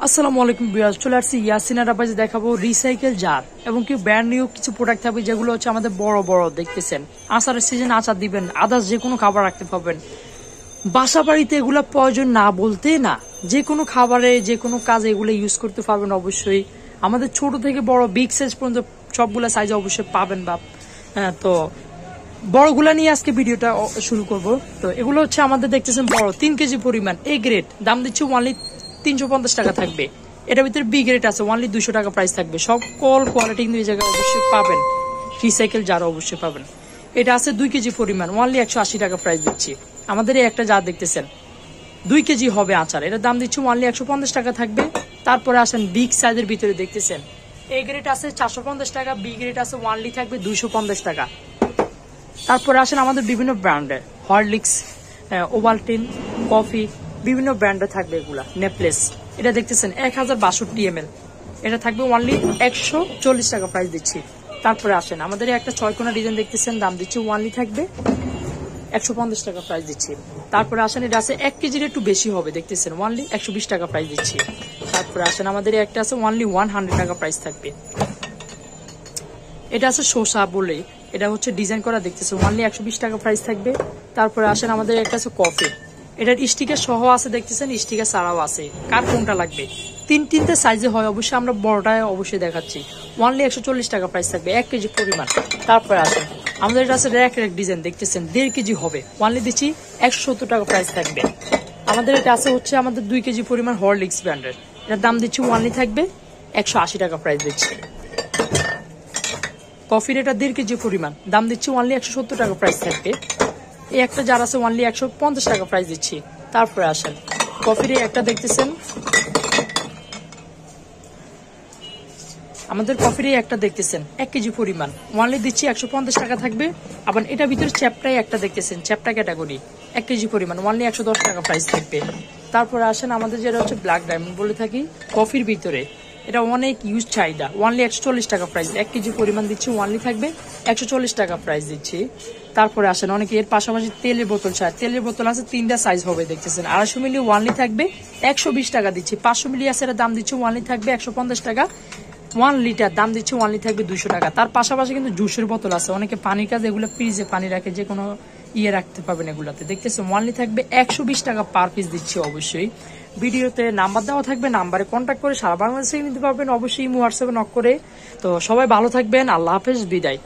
আসসালামু আলাইকুম ভিউয়ার্স, চলে আসছি ইয়াসিন আর আব্বাস দেখাবো রিসাইকেল জার এবং কি ব্র্যান্ড নিউ কিছু প্রোডাক্ট থাকবে যেগুলো হচ্ছে আমাদের বড় বড় দেখতেছেন। আচারের সিজন আচার দিবেন, আদার্স যে কোনো খাবার রাখতে পারবেন। বাসা বাড়িতে এগুলো প্রয়োজন না বলতে না, যে কোনো খাবারে যে কোনো কাজে এগুলো ইউজ করতে পারবেন। অবশ্যই আমাদের ছোট থেকে বড় বিগ সাইজ পর্যন্ত সবগুলা সাইজ অবশ্যই পাবেন বাপ। তো বড়গুলা নিয়ে আজকে ভিডিওটা শুরু করব। তো এগুলো হচ্ছে আমাদের দেখতেছেন বড় 3 কেজি পরিমাণ এ গ্রেড, দাম দিচ্ছি ওনলি 350 টাকা থাকবে। এটার ভিতরে বি গ্রেড আছে, ওনলি 200 টাকা প্রাইস থাকবে। সকল কোয়ালিটি কিন্তু এই জায়গায় অবশ্যই পাবেন, রিসাইকেল জার অবশ্যই পাবেন। এটা আছে 2 কেজি পরিমাণ, ওনলি 180 টাকা প্রাইস দিচ্ছি। আমাদের এই একটা জার দেখতেছেন 2 কেজি হবে আচার, এটার দাম দিচ্ছি ওনলি 150 টাকা থাকবে। তারপরে আসেন বিগ সাইজের ভিতরে দেখতেছেন এ গ্রেড আছে 450 টাকা, বি গ্রেড আছে ওনলি থাকবে 250 টাকা। তারপরে আসেন আমাদের বিভিন্ন ব্র্যান্ডের হরলিক্স, ওভালটিন, কফি, বিভিন্ন ব্র্যান্ডের থাকবে এগুলা। নেপলেস এটা দেখতেছেন 1062 ml, এটা থাকবে ওনলি 140 টাকা প্রাইস দিচ্ছি। তারপরে আসেন আমাদের একটা 6 কোনা ডিজাইন দেখতেছেন, দাম দিচ্ছি ওনলি থাকবে 150 টাকা প্রাইস দিচ্ছি। তারপরে আসেন এটা আছে 1 কেজির একটু বেশি হবে, দেখতেছেন ওনলি 120 টাকা প্রাইস দিচ্ছি। তারপরে আসেন আমাদের একটা আছে ওনলি 100 টাকা প্রাইস থাকবে। এটা আছে শসা বলে, এটা হচ্ছে ডিজাইন করা দেখতেছে ওনলি 120 টাকা প্রাইস থাকবে। তারপরে আসেন আমাদের একটা আছে কফি, এটার স্টিকার সহ আছে দেখতেছেন, স্টিকার ছাড়াও আছে। কার কোনটা লাগবে? তিনটে সাইজে হয়, অবশ্যই আমরা বড়টায় অবশ্যই দেখাচ্ছি। ওনলি 140 টাকা প্রাইস থাকবে 1 কেজি পরিমাণ। তারপরে আসেন আমাদের এটা আছে র্যাক ডিজাইন দেখতেছেন 1.5 কেজি হবে, ওনলি দিচ্ছি 170 টাকা প্রাইস থাকবে। আমাদের এটা আছে হচ্ছে আমাদের 2 কেজি পরিমাণ হরলিক্স ব্র্যান্ডের, এটার দাম দিচ্ছি ওনলি থাকবে 180 টাকা প্রাইস দিচ্ছি। কফির এটা 1.5 কেজি পরিমাণ, দাম দিচ্ছি ওনলি 170 টাকা প্রাইস থাকবে। এই একটা জার আছে ওনলি 150 টাকা প্রাইস দিচ্ছি। তারপরে আসেন কফির একটা দেখতেছেন, আমাদের কফির একটা দেখতেছেন 1 কেজি পরিমাণ, ওনলি দিচ্ছি 150 টাকা থাকবে। আবার এটা ভিতরে চ্যাপটাই একটা দেখতেছেন, চ্যাপটা ক্যাটাগরি 1 কেজি পরিমাণ, ওনলি 110 টাকা প্রাইস থাকবে। তারপরে আসেন আমাদের যেটা হচ্ছে ব্ল্যাক ডায়মন্ড বলে থাকি কফির ভিতরে, এটা অনেক ইউজ চাহিদা, ওনলি 140 টাকা প্রাইস, 1 কেজি পরিমাণ দিচ্ছি, ওনলি থাকবে 140 টাকা প্রাইস দিচ্ছি। তারপরে আসেন অনেকে এর পাশাপাশি তেলের বোতল চায়, তেলের বোতল আছে 3টা সাইজ হবে দেখতেছেন, 250 মিলি ওনলি থাকবে 120 টাকা দিচ্ছি। 500 মিলি আছে, এর দাম দিচ্ছি ওনলি থাকবে 150 টাকা। 1 লিটার দাম দিচ্ছে ওনলি থাকবে 200 টাকা। তার পাশাপাশি কিন্তু জুসের বোতল আছে, অনেকে পানির কাজে এগুলো ফ্রিজে পানি রাখে, যে কোনো রাখতে পারবেন এগুলাতে, দেখতেছেন ওনলি থাকবে 120 টাকা পার পিস দিচ্ছি। অবশ্যই ভিডিওতে নাম্বার দেওয়া থাকবে, নাম্বারে কন্ট্যাক্ট করে সারা বাংলাদেশে নিতে পারবেন, অবশ্যই হোয়াটসঅ্যাপে নক করে। তো সবাই ভালো থাকবেন, আল্লাহ হাফেজ, বিদায়।